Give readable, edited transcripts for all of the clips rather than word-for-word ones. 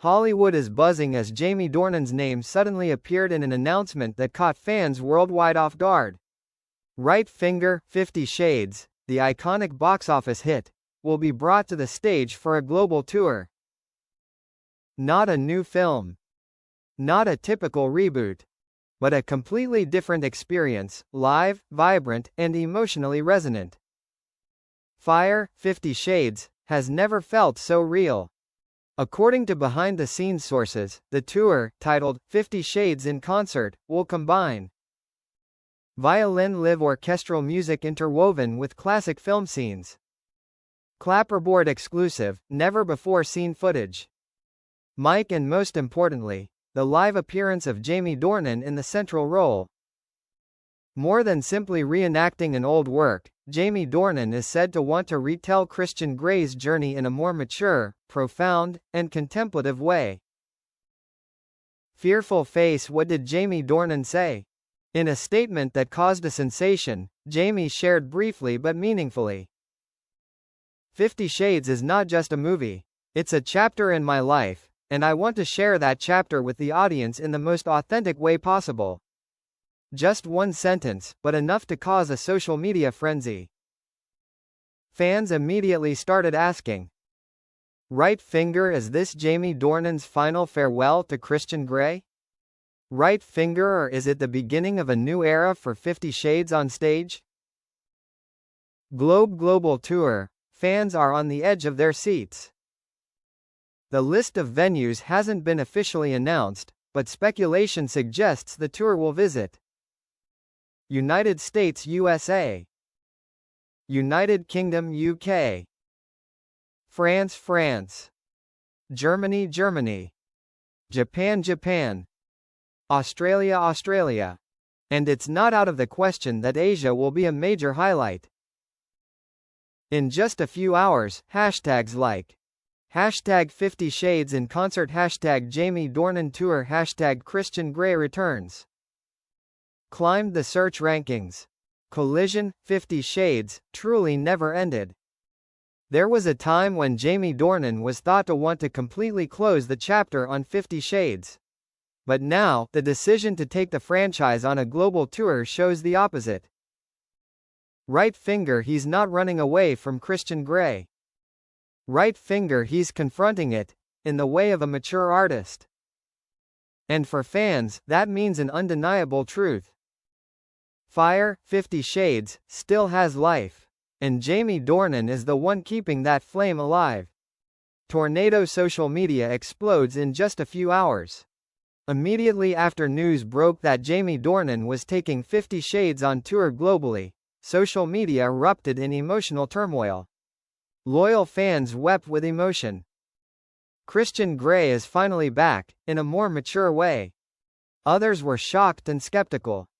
Hollywood is buzzing as Jamie Dornan's name suddenly appeared in an announcement that caught fans worldwide off guard. Right Finger, 50 Shades, the iconic box office hit, will be brought to the stage for a global tour. Not a new film. Not a typical reboot. But a completely different experience, live, vibrant, and emotionally resonant. Fire, 50 Shades, has never felt so real. According to behind-the-scenes sources, the tour, titled 50 Shades in Concert, will combine violin-live orchestral music interwoven with classic film scenes, clapperboard exclusive, never-before-seen footage, mic and most importantly, the live appearance of Jamie Dornan in the central role. More than simply reenacting an old work, Jamie Dornan is said to want to retell Christian Grey's journey in a more mature, profound, and contemplative way. Fearful face. What did Jamie Dornan say? In a statement that caused a sensation, Jamie shared briefly but meaningfully. 50 Shades is not just a movie. It's a chapter in my life, and I want to share that chapter with the audience in the most authentic way possible. Just one sentence, but enough to cause a social media frenzy. Fans immediately started asking, right finger, is this Jamie Dornan's final farewell to Christian Grey? Right finger, or is it the beginning of a new era for 50 Shades on stage? Global tour. Fans are on the edge of their seats. The list of venues hasn't been officially announced, but speculation suggests the tour will visit United States USA, United Kingdom UK, France, Germany, Japan, Australia, and it's not out of the question that Asia will be a major highlight. In just a few hours, hashtags like #50 Shades in Concert, #Jamie Dornan Tour, #Christian Grey returns climbed the search rankings. Collision, 50 Shades, truly never ended. There was a time when Jamie Dornan was thought to want to completely close the chapter on 50 Shades. But now, the decision to take the franchise on a global tour shows the opposite. Right finger, he's not running away from Christian Grey. Right finger, he's confronting it, in the way of a mature artist. And for fans, that means an undeniable truth. Fire, 50 Shades, still has life. And Jamie Dornan is the one keeping that flame alive. Tornado social media explodes in just a few hours. Immediately after news broke that Jamie Dornan was taking 50 Shades on tour globally, social media erupted in emotional turmoil. Loyal fans wept with emotion. Christian Grey is finally back, in a more mature way. Others were shocked and skeptical.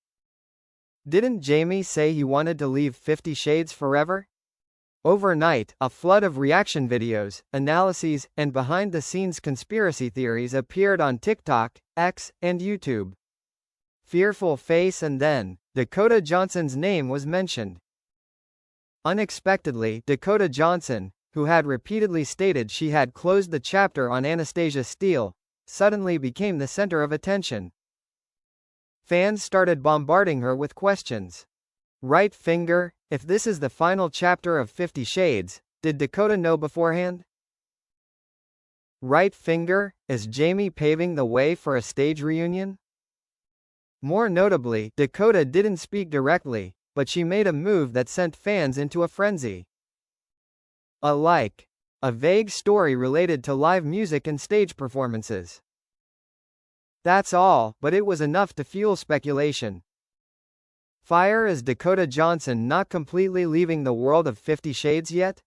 Didn't Jamie say he wanted to leave 50 Shades forever? Overnight, a flood of reaction videos, analyses, and behind-the-scenes conspiracy theories appeared on TikTok, X, and YouTube. Fearful face, and then Dakota Johnson's name was mentioned. Unexpectedly, Dakota Johnson, who had repeatedly stated she had closed the chapter on Anastasia Steele, suddenly became the center of attention. Fans started bombarding her with questions. Right finger, if this is the final chapter of 50 Shades, did Dakota know beforehand? Right finger, is Jamie paving the way for a stage reunion? More notably, Dakota didn't speak directly, but she made a move that sent fans into a frenzy. A vague story related to live music and stage performances. That's all, but it was enough to fuel speculation. Fire, is Dakota Johnson not completely leaving the world of 50 Shades yet?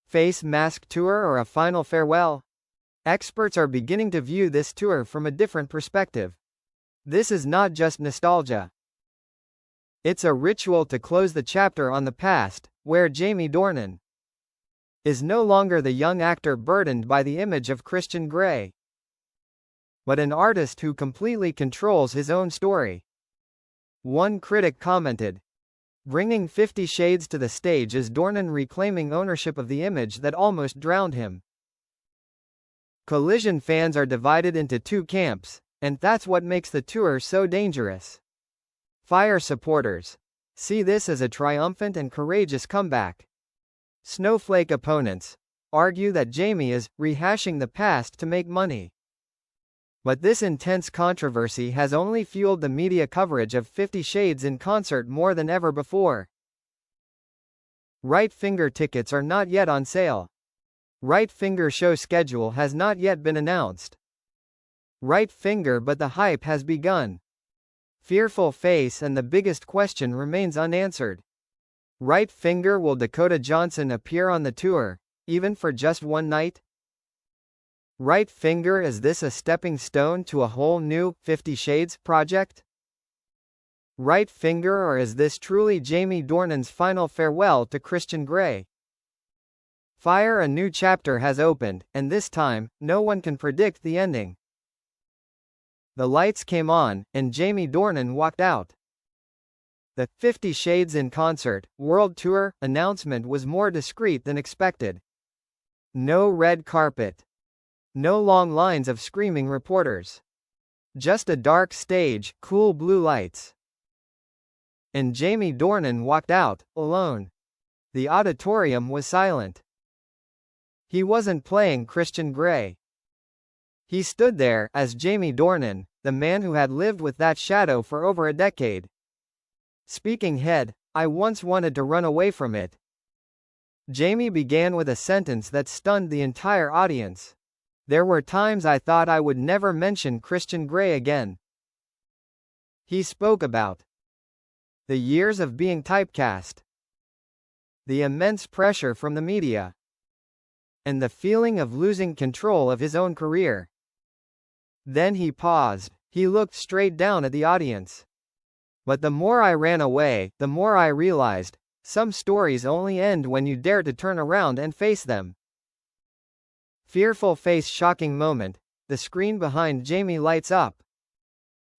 Face mask tour or a final farewell? Experts are beginning to view this tour from a different perspective. This is not just nostalgia. It's a ritual to close the chapter on the past, where Jamie Dornan is no longer the young actor burdened by the image of Christian Grey, but an artist who completely controls his own story. One critic commented, bringing 50 Shades to the stage is Dornan reclaiming ownership of the image that almost drowned him. Collision fans are divided into two camps, and that's what makes the tour so dangerous. Fire supporters see this as a triumphant and courageous comeback. Snowflake opponents argue that Jamie is rehashing the past to make money. But this intense controversy has only fueled the media coverage of 50 Shades in concert more than ever before. Right Finger tickets are not yet on sale. Right Finger show schedule has not yet been announced. Right Finger, but the hype has begun. Fearful Face, and the biggest question remains unanswered. Right Finger, will Dakota Johnson appear on the tour, even for just one night? Right Finger, is this a stepping stone to a whole new 50 Shades project? Right Finger, or is this truly Jamie Dornan's final farewell to Christian Grey? Fire, a new chapter has opened, and this time, no one can predict the ending. The lights came on, and Jamie Dornan walked out. The 50 Shades in Concert World Tour announcement was more discreet than expected. No red carpet. No long lines of screaming reporters. Just a dark stage, cool blue lights. And Jamie Dornan walked out, alone. The auditorium was silent. He wasn't playing Christian Grey. He stood there, as Jamie Dornan, the man who had lived with that shadow for over a decade. Speaking head, I once wanted to run away from it. Jamie began with a sentence that stunned the entire audience. There were times I thought I would never mention Christian Grey again. He spoke about the years of being typecast, the immense pressure from the media, and the feeling of losing control of his own career. Then he paused. He looked straight down at the audience. But the more I ran away, the more I realized, some stories only end when you dare to turn around and face them. Fearful Face, shocking moment. The screen behind Jamie lights up.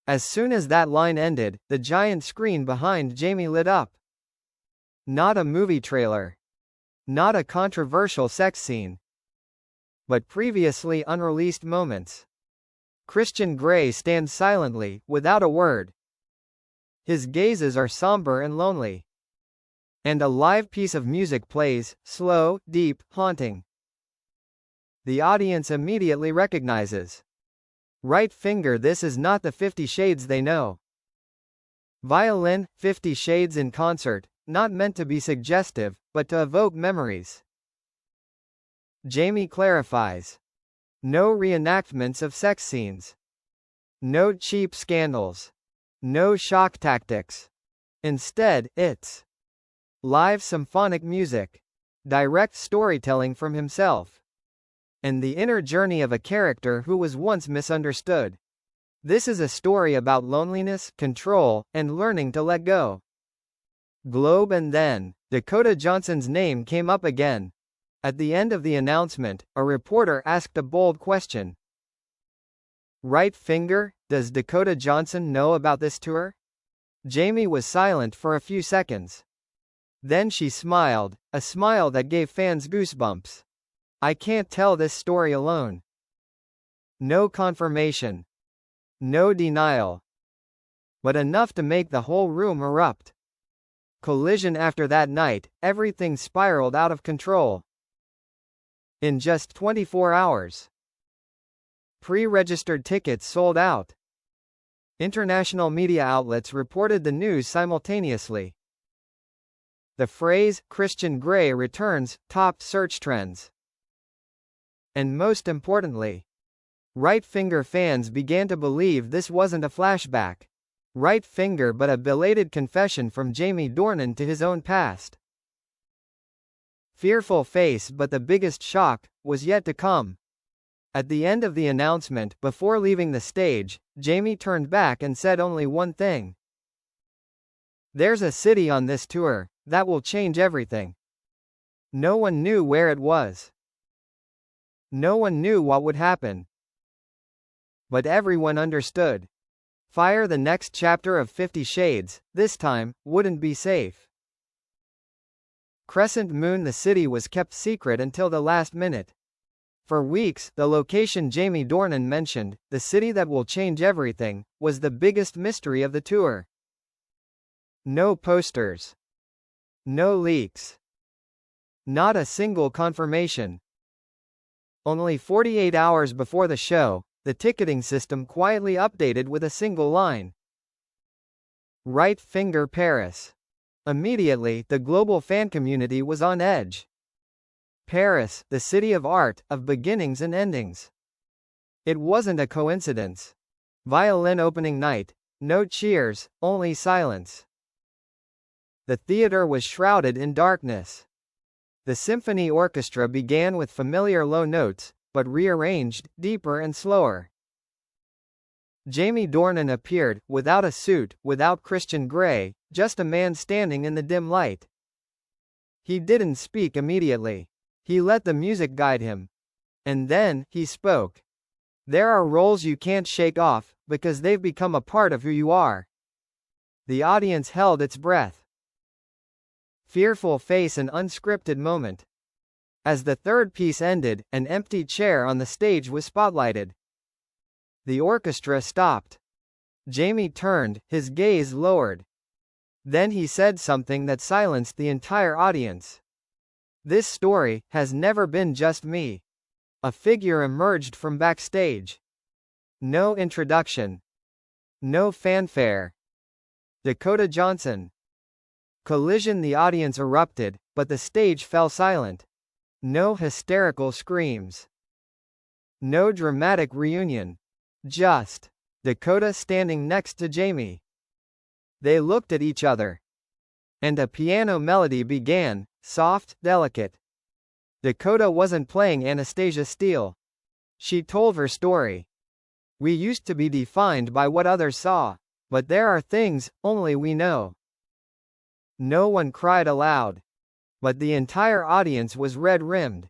As soon as that line ended, the giant screen behind Jamie lit up. Not a movie trailer. Not a controversial sex scene. But previously unreleased moments. Christian Grey stands silently, without a word. His gazes are somber and lonely. And a live piece of music plays, slow, deep, haunting. The audience immediately recognizes. Right Finger, this is not the 50 Shades they know. Violin, 50 Shades in Concert, not meant to be suggestive, but to evoke memories. Jamie clarifies. No reenactments of sex scenes. No cheap scandals. No shock tactics. Instead, it's live symphonic music. Direct storytelling from himself. And the inner journey of a character who was once misunderstood. This is a story about loneliness, control, and learning to let go. Globe, and then Dakota Johnson's name came up again. At the end of the announcement, a reporter asked a bold question. Right Finger, does Dakota Johnson know about this tour? Jamie was silent for a few seconds. Then she smiled, a smile that gave fans goosebumps. I can't tell this story alone. No confirmation. No denial. But enough to make the whole room erupt. Collision, after that night, everything spiraled out of control. In just 24 hours. Pre-registered tickets sold out. International media outlets reported the news simultaneously. The phrase, Christian Grey returns, topped search trends. And most importantly, Right Finger fans began to believe this wasn't a flashback. Right Finger, but a belated confession from Jamie Dornan to his own past. Fearful Face, but the biggest shock was yet to come. At the end of the announcement, before leaving the stage, Jamie turned back and said only one thing. There's a city on this tour that will change everything. No one knew where it was. No one knew what would happen. But everyone understood. Fire, the next chapter of 50 Shades, this time, wouldn't be safe. Crescent Moon, the city was kept secret until the last minute. For weeks, the location Jamie Dornan mentioned, the city that will change everything, was the biggest mystery of the tour. No posters. No leaks. Not a single confirmation. Only 48 hours before the show, the ticketing system quietly updated with a single line. Right finger Paris. Immediately, the global fan community was on edge. Paris, the city of art, of beginnings and endings. It wasn't a coincidence. Violin opening night. No cheers, only silence. The theater was shrouded in darkness. The symphony orchestra began with familiar low notes, but rearranged, deeper and slower. Jamie Dornan appeared, without a suit, without Christian Grey, just a man standing in the dim light. He didn't speak immediately. He let the music guide him. And then, he spoke. There are roles you can't shake off, because they've become a part of who you are. The audience held its breath. Fearful face and unscripted moment. As the third piece ended, an empty chair on the stage was spotlighted. The orchestra stopped. Jamie turned, his gaze lowered. Then he said something that silenced the entire audience. This story has never been just me. A figure emerged from backstage. No introduction. No fanfare. Dakota Johnson. Collision. The audience erupted, but the stage fell silent. No hysterical screams. No dramatic reunion. Just Dakota standing next to Jamie. They looked at each other. And a piano melody began, soft, delicate. Dakota wasn't playing Anastasia Steele. She told her story. We used to be defined by what others saw, but there are things only we know. No one cried aloud. But the entire audience was red-rimmed.